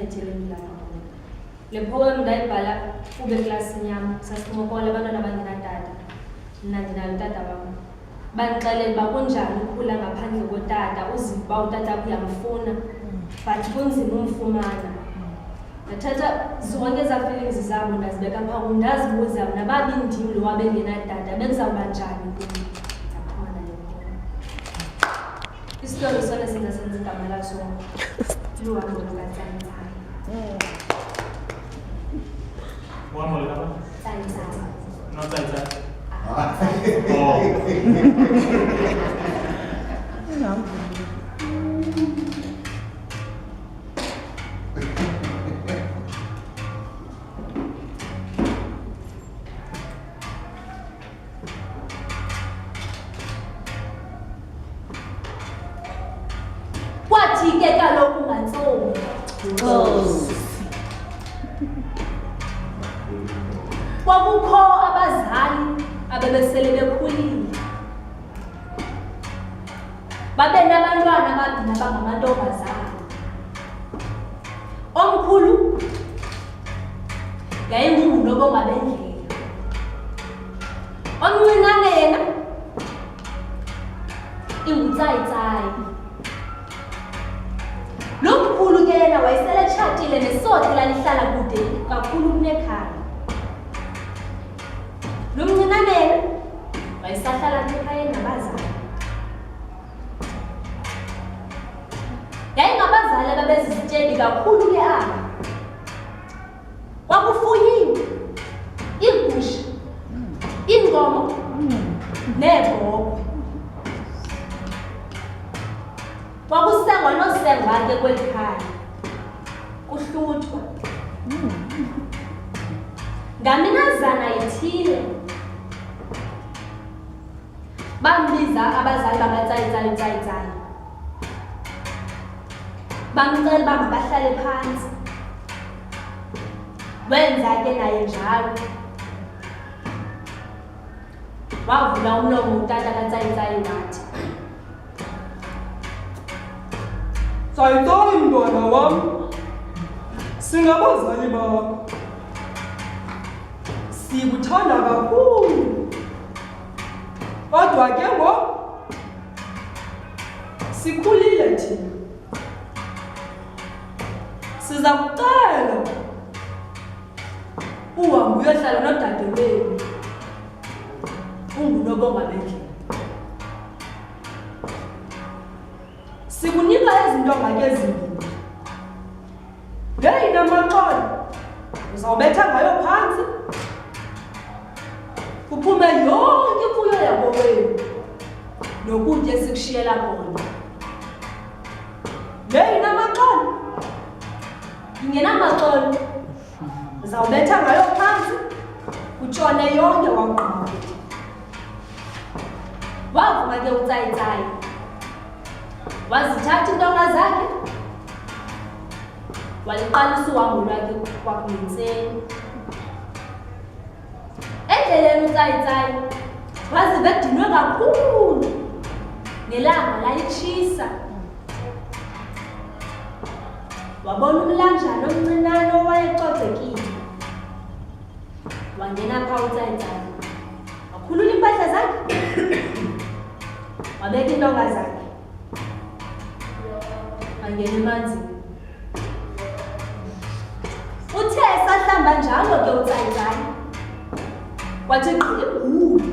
etheleni lapha. Le poem ndayibhala kube eklasini yam sasiphuma kwala abantwana abangenatata mna ndinayo utata wam bandixelela uba kunjani ukhula ngaphandle kotata uziva uba utata uyamfuna but kunzima umfumana. Ndathatha zonke ezaa feelings zabo ndazibeka phaa kum ndazibuza nababi ndim lo wabengenatata bekuzawuba njani kum. Ndaphuma nale poem. Isitori sona singasenza igama laso luhambo lukaTsantsan. Uhambo lukaba? Tsantsan. No Tsantsan. Kwathi ke kaloku ngantsomi. Kwakukho abazali abebesele bekhulile. Babe nabantwana ababini abangamantombazana. Omkhulu yayingungunobonga bendlela. Omncinane yena inguTsayitsayi. Lo mkhulu ke yena wayesele tshatile nesoti lalihlala kude kakhulu kunekhaya. Lo mncinane yena wayesahlala ekhayeni nabazali. Yayingabazali ababezizityebi kakhulu ke aba. Kwakufuyiwe iigusha, iinkomo neebhokhwe. Kwakusengwa nosengwa ke kweli khaya. Kuhluthwa. Ngaminazana ithile bambiza abazali bakaTsayitsayi. Bamcela uba makahlale phantsi. Wenza ke naye njalo. Wavula umlomo utata kaTsayitsayi wathi, Tsayitsayi mntwana wam, singabazali bakho. Sikuthanda kakhulu. Kodwa ke ngoku sikhulile thina. Siza kucela uhambe uyohlala nodade wenu ungunobonga bendlela. Sikunika izinto ngake ezimbini. Ngeyina maxolo uzawubetha ngayo phantsi kuphume yonke imfuyo yakowenu nokutya esikushiyela kona. Ngeyina maxolo ingenamaxolo uzawubetha ngayo phantsi kutshone yonke waqhuba. Wavuma ke uTsayitsayi wazithatha iintonga zakhe waliqalisa uhambo lwakhe kwakungentseni. Endleleni uTsayitsayi waziva edinwe kakhulu nelanga layitshisa. Wabona umlanjana omncinane owayecocekile. Wangena phaa uTsayitsayi wakhulula iimpahla zakhe wabeka iintonga zakhe wangena emanzini. Uthe esahlamba njalo ke uTsayitsayi kwathi gqi ibhulu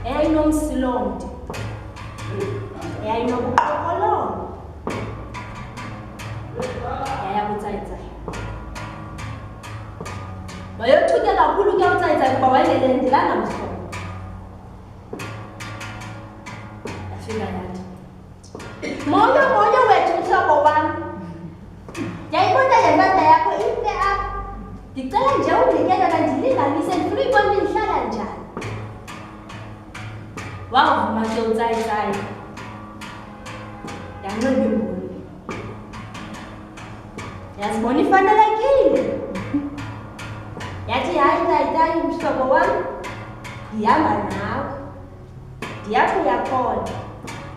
eyayinomsilonde eyayinobuqhophololo yaya kuTsayitsayi. Wayothuke kakhulu ke uTsayitsayi kuba wayengelendelanga mhlobo. Yafika yathi, moyo wethu mhlobo wam, yayibona le ndoda yakho intle apha. Ndicela nje undikele kandilinganise ndifuna uyibona uba ihlala njani. Wavuma ke uTsayitsayi yanxiba imbulu. Yazibona ifanelekile. Yathi hayi Tsayitsayi mhlobo wam, ndihamba nawe. Ndiyapho uyakhona.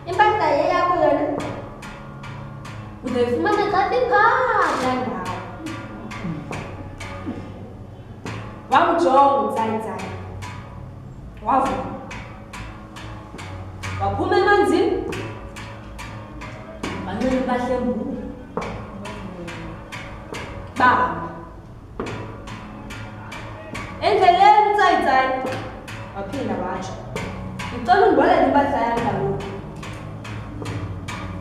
Impahla yeyakho yona uzoyifumana xa siphaa ndawo. Wamjonga uTsayitsayi. Wavuka. Waphuma emanzini. Wanqina impahla embulu. Bamba. Endleleni uTsayitsayi waphinda watsho, ngicela undibolele impahla yam kaloku.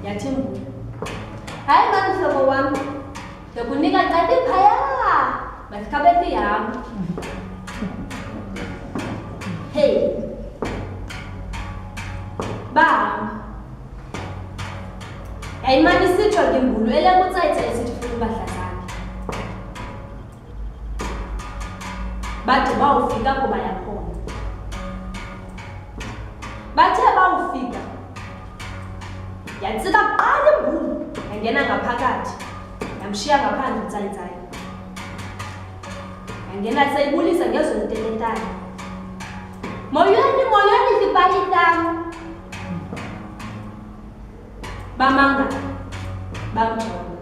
Yathi imbulu, hayi mani mhlobo wam, ndikunika cati phaya, masikhabephi yam. Hey, bahamba. Yayimane isitsho ke imbulu eleke uTsayitsayi esithi funa impahla zakhe. Bade bawufika apho baya khona. Bathe bawufika, yatsika kuqala imbulu, yangena ngaphakathi, yamshiya ngaphandle uTsayitsayi. Yangena seyibulisa ngezo nteletane. Moyeni, moyeni sipalitana. Bamanga, bamjonga,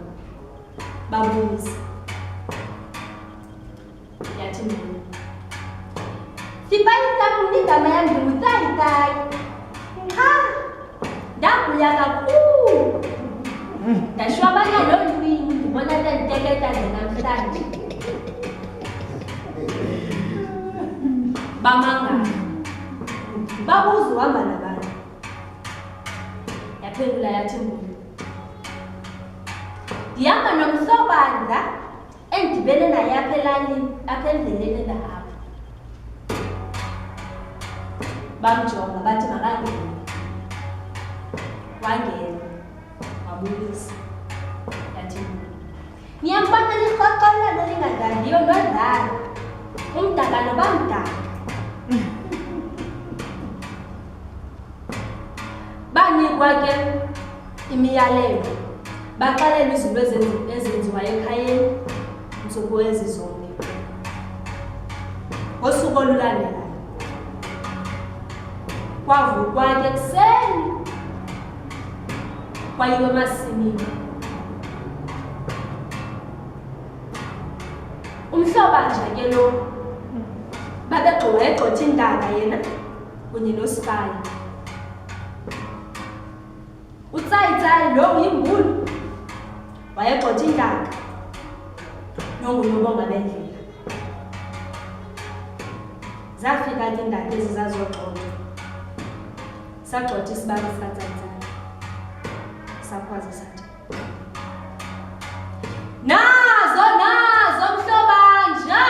babulisa. Yathi imbulu, sipalitana igama yam nguTsayitsayi. Ha! Ndabuya kakhulu. Ndashwabana nolwimi ndibona senditeketa nje namhlanje. Bamangala. Babuza uhamba nabani. Yaphendula yathi imbulu, ndihamba nomsobandla endibene naye apha elalini, apha endleleni endahamba. Bamjonga bathi makangene. Wangena, wabulisa. Yathi imbulu, niyambona liqoqolelo lingadlaliyo nodlala. Umdaka nobamdaka. Banikwa ke imiyalelo. Baxelelwa izinto ezenziwa ekhayeni ntsuku ezizonke. Ngosuku olulandelayo kwavukwa ke ekuseni kwayiwa emasimini. Umhlobanja ke lo babegxotha intaka yena kunye nosifaya. uTsayitsayi lo uyimbulu wayegxotha intaka nonguyobonga bendlela. Zafika ke indaka ezi zazogxothwa. Sagxotha isibali sikaTsayitsayi. Sakhwaza sathi, nazo mhlobanja.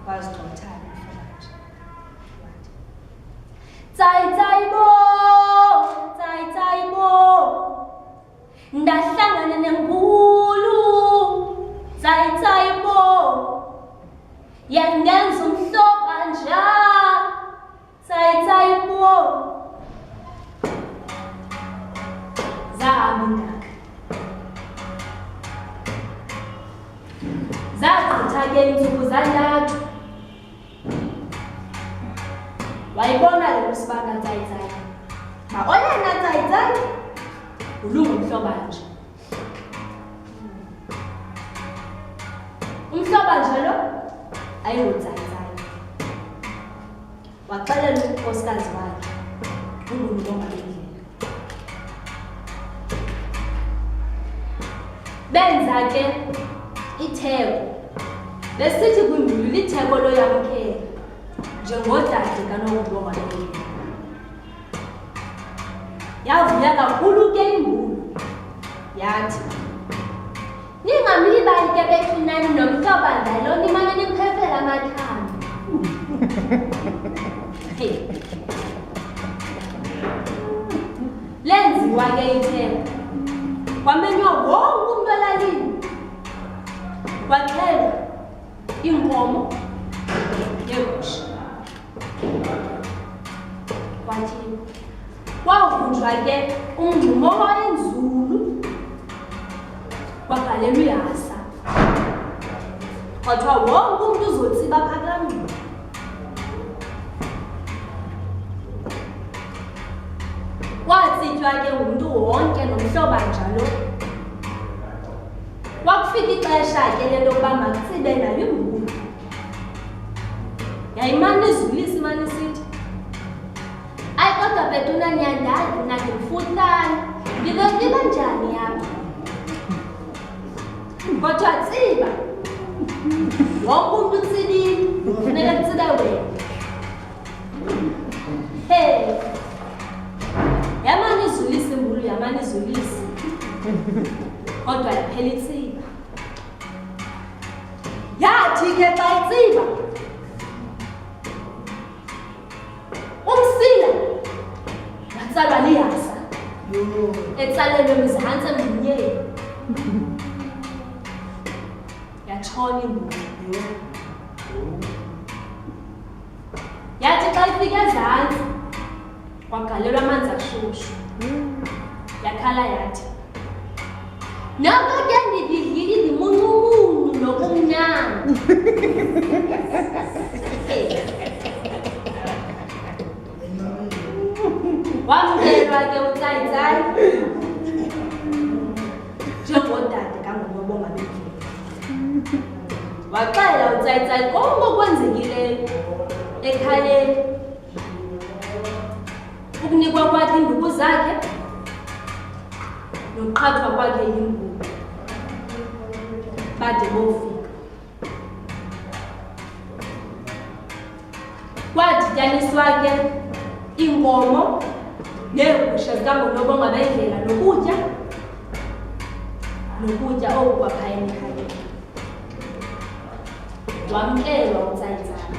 Wazigxotha umhlobanja. Tsayitsayi bo, ndahlangana nembulu. Tsayitsayi bo, yangenza umhlobanja. Tsayitsayi bo. Zahamba indaka. Zagqitha ke iintsuku zantathu. Wayibona le kusibanga Tsayitsayi. Oyena Tsayitsayi ulungumhlobanja. Umhlobanja lo ayinguTsayitsayi. Waxelela unkosikazi wakhe ungumlonga bendlela. Benza ke itheko. Besithi kwimbulu litheko loyamkela njengodade kanobulonga bendlela. Yavuya kakhulu ke imbulu. Yathi, ningamlibali ke bethinani nomhlobanja lo nimane nimphefela amathanda. Lenziwa ke itheko. Kwamenywa wonke umntu elalini. Kwaxhelwa inkomo neegusha. Kwathiwa. Kwavunjwa ke umngxumo owayenzulu. Kwagalelwa ihasa. Kwathiwa wonke umntu uzotsiba phakamile. Kwathi watsitywa ke ngumntu wonke nomhlobo njalo. Kwakufika ixesha ke le nto yokuba makutsibe nayo imbulo. Yayimane izulisa imane isithi, ayi kodwa Petuna nyandazi mna ndimfuhlane, ndizofika njani apha? Kodwa tsiba, wonke umntu utsibile, kufuneka kutsibe wena. Hey, yamane izulisa imbulo, yamane izulisa. Kodwa yaphela itsiba. Yathi ke xa itsiba, umsila watsalwa lihasa, etsalelwe mzantsi emngonyeni. Yatshona imbulo. Yathi xa ifika ezantsi, kwagalelwa amanzi ashushu. Yakhala yathi, noko ke ndididlile izimuncumuncu nokumnandi. Wamkelwa ke uTsayitsayi njengodade kaNgubengcuka Bendlela. Waxela uTsayitsayi konke okwenzekileyo ekhayeni, ukunikwa kwakhe iinduku zakhe nokuqhathwa kwakhe yimbulo. Bade bofika. Kwadityaniswa ke iinkomo neegusha zikaNgubengcuka Bendlela nokutya oku kwaphayeni ekhayeni. Wamkelwa uTsayitsayi.